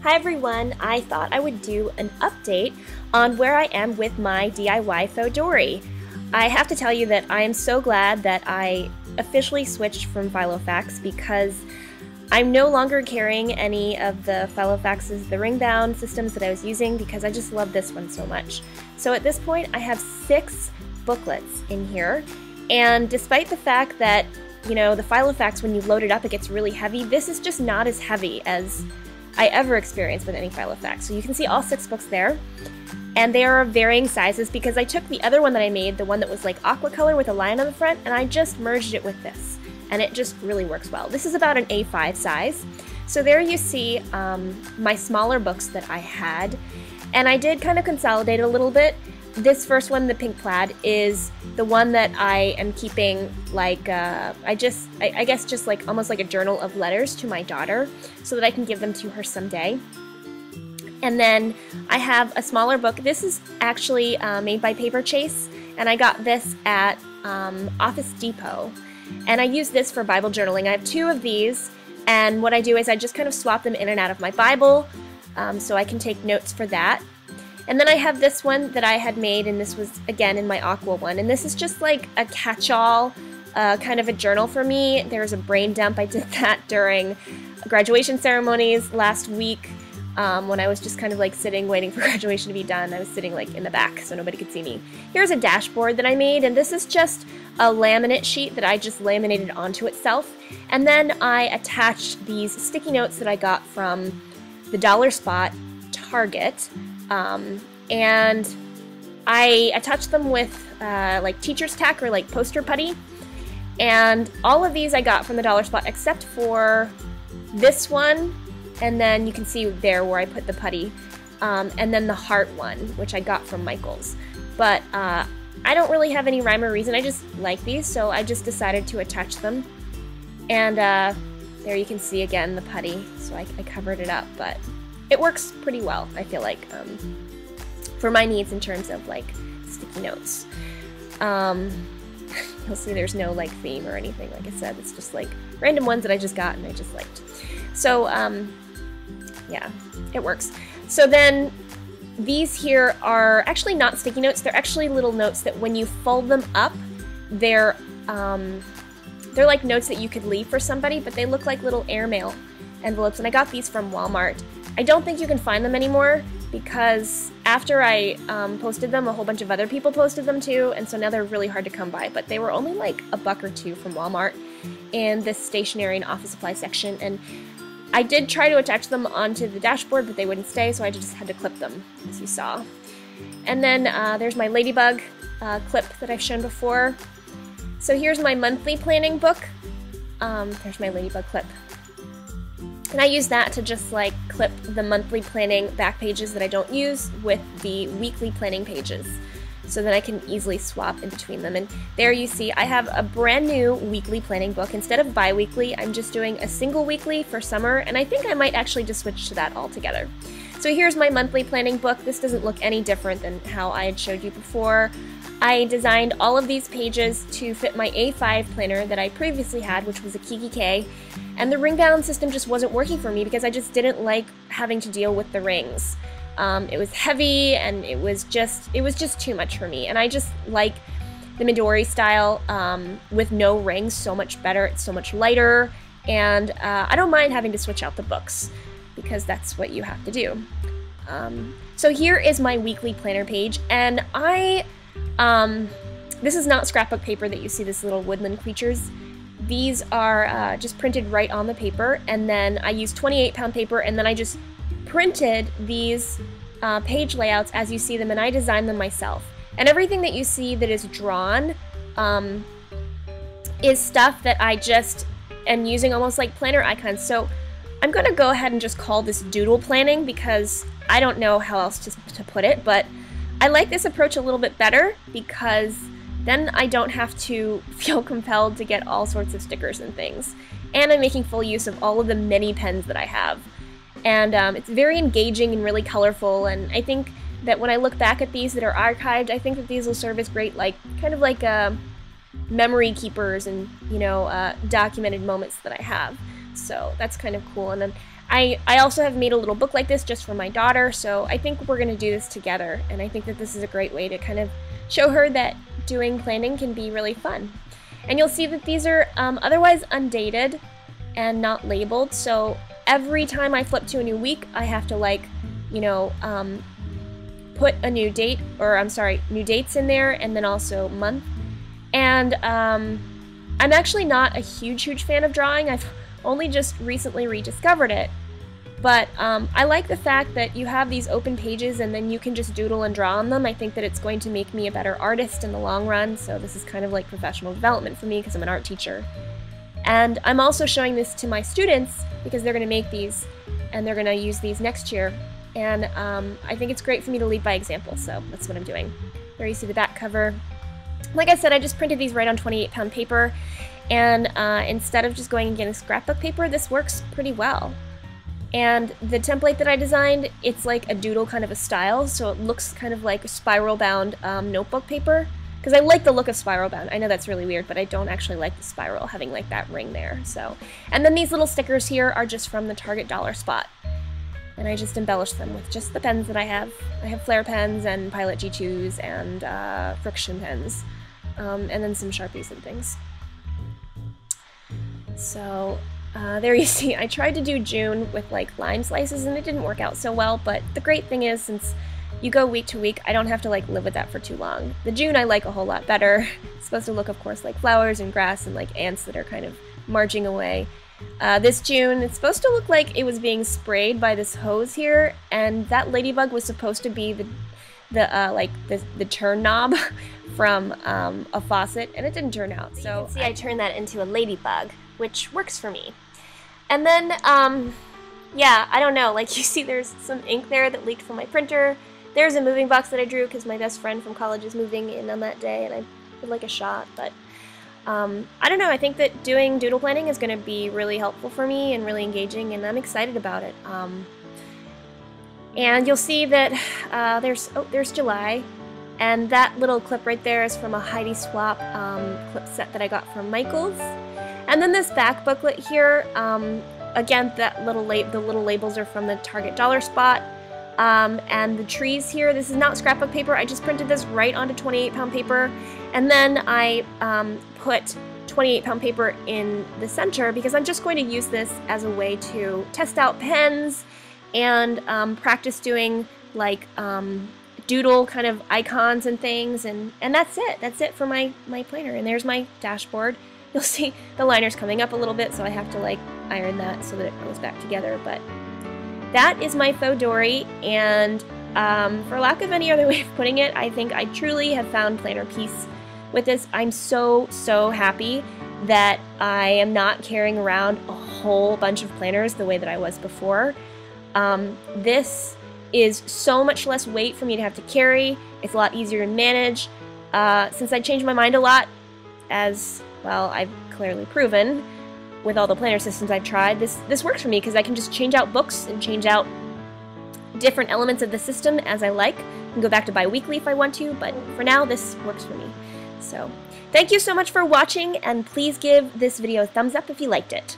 Hi everyone, I thought I would do an update on where I am with my DIY Fauxdori. I have to tell you that I am so glad that I officially switched from Filofax because I'm no longer carrying any of the Filofaxes, the ring-bound systems that I was using because I just love this one so much. So at this point I have 6 booklets in here, and despite the fact that, you know, the Filofax, when you load it up, it gets really heavy, this is just not as heavy as I ever experienced with any Filofax. So you can see all 6 books there, and they are of varying sizes because I took the other one that I made, the one that was like aqua color with a lion on the front, and I just merged it with this, and it just really works well. This is about an A5 size. So there you see my smaller books that I had, and I did kind of consolidate a little bit. This first one, the pink plaid, is the one that I am keeping like, I guess just like almost like a journal of letters to my daughter so that I can give them to her someday. And then I have a smaller book. This is actually made by Paperchase, and I got this at Office Depot. And I use this for Bible journaling. I have 2 of these, and what I do is I just kind of swap them in and out of my Bible so I can take notes for that. And then I have this one that I had made, and this was, again, in my aqua one. And this is just like a catch-all kind of a journal for me. There's a brain dump. I did that during graduation ceremonies last week when I was just kind of like sitting, waiting for graduation to be done. I was sitting like in the back so nobody could see me. Here's a dashboard that I made, and this is just a laminate sheet that I just laminated onto itself. And then I attached these sticky notes that I got from the Dollar Spot Target. And I attached them with like teacher's tack or like poster putty, and all of these I got from the Dollar Spot except for this one, and then you can see there where I put the putty, and then the heart one, which I got from Michael's. But I don't really have any rhyme or reason, I just like these, so I just decided to attach them. And there you can see again the putty, so I covered it up, but it works pretty well, I feel like, for my needs in terms of like sticky notes. You'll see there's no like theme or anything, like I said, it's just like random ones that I just got and I just liked. So yeah, it works. So then these here are actually not sticky notes, they're actually little notes that when you fold them up, they're like notes that you could leave for somebody, but they look like little airmail envelopes, and I got these from Walmart. I don't think you can find them anymore because after I posted them, a whole bunch of other people posted them too, and so now they're really hard to come by, but they were only like $1 or $2 from Walmart in this stationery and office supply section, and I did try to attach them onto the dashboard, but they wouldn't stay, so I just had to clip them, as you saw. And then there's my ladybug clip that I've shown before. So here's my monthly planning book. There's my ladybug clip. And I use that to just like clip the monthly planning back pages that I don't use with the weekly planning pages, so that I can easily swap in between them. And there you see I have a brand new weekly planning book. Instead of bi-weekly, I'm just doing a single weekly for summer, and I think I might actually just switch to that altogether. So here's my monthly planning book. This doesn't look any different than how I had showed you before. I designed all of these pages to fit my A5 planner that I previously had, which was a Kiki K, and the ring bound system just wasn't working for me because I just didn't like having to deal with the rings. It was heavy and it was just too much for me, and I just like the Midori style with no rings so much better. It's so much lighter, and I don't mind having to switch out the books because that's what you have to do. So here is my weekly planner page, and this is not scrapbook paper that you see, this little woodland creatures. These are just printed right on the paper, and then I used 28-pound paper, and then I just printed these page layouts as you see them, and I designed them myself. And everything that you see that is drawn is stuff that I just am using almost like planner icons. So I'm going to go ahead and just call this Doodle Planning because I don't know how else to put it, but I like this approach a little bit better because then I don't have to feel compelled to get all sorts of stickers and things. And I'm making full use of all of the many pens that I have. And it's very engaging and really colorful, and I think that when I look back at these that are archived, I think that these will serve as great, like, kind of like memory keepers and, you know, documented moments that I have. So that's kind of cool. And then I also have made a little book like this just for my daughter, so I think we're going to do this together, and I think that this is a great way to kind of show her that doing planning can be really fun. And you'll see that these are otherwise undated and not labeled, so every time I flip to a new week, I have to, like, you know, put a new date, or I'm sorry, new dates in there, and then also month. And I'm actually not a huge fan of drawing. I've only just recently rediscovered it. But I like the fact that you have these open pages and then you can just doodle and draw on them. I think that it's going to make me a better artist in the long run, so this is kind of like professional development for me because I'm an art teacher. And I'm also showing this to my students because they're going to make these and they're going to use these next year. And I think it's great for me to lead by example, so that's what I'm doing. There you see the back cover. Like I said, I just printed these right on 28-pound paper, and instead of just going and getting scrapbook paper, this works pretty well. And the template that I designed, it's like a doodle kind of a style, so it looks kind of like spiral-bound notebook paper, because I like the look of spiral-bound. I know that's really weird, but I don't actually like the spiral, having like that ring there. So, and then these little stickers here are just from the Target dollar spot, and I just embellished them with just the pens that I have. I have Flair pens and Pilot G2s and friction pens, and then some Sharpies and things. So there you see, I tried to do June with like line slices and it didn't work out so well, but the great thing is, since you go week to week, I don't have to like live with that for too long. The June I like a whole lot better. It's supposed to look, of course, like flowers and grass and like ants that are kind of marching away. This June, it's supposed to look like it was being sprayed by this hose here, and that ladybug was supposed to be the turn knob from a faucet, and it didn't turn out. So you can see I turned that into a ladybug, which works for me. And then, yeah, I don't know, like you see there's some ink there that leaked from my printer. There's a moving box that I drew because my best friend from college is moving in on that day, and I would like a shot, but I don't know, I think that doing doodle planning is going to be really helpful for me and really engaging, and I'm excited about it. And you'll see that there's July, and that little clip right there is from a Heidi Swap clip set that I got from Michaels. And then this back booklet here, again, the little labels are from the Target dollar spot. And the trees here, this is not scrapbook paper, I just printed this right onto 28-pound paper, and then I put 28-pound paper in the center because I'm just going to use this as a way to test out pens and practice doing like doodle kind of icons and things, and that's it for my planner. And there's my dashboard. You'll see the liner's coming up a little bit, so I have to like iron that so that it goes back together, but that is my Fauxdori, and for lack of any other way of putting it, I think I truly have found planner peace with this. I'm so happy that I am not carrying around a whole bunch of planners the way that I was before. This is so much less weight for me to have to carry. It's a lot easier to manage. Since I changed my mind a lot, as well I've clearly proven with all the planner systems I've tried, this works for me because I can just change out books and change out different elements of the system as I like. I can go back to bi-weekly if I want to, but for now this works for me. So thank you so much for watching, and please give this video a thumbs up if you liked it.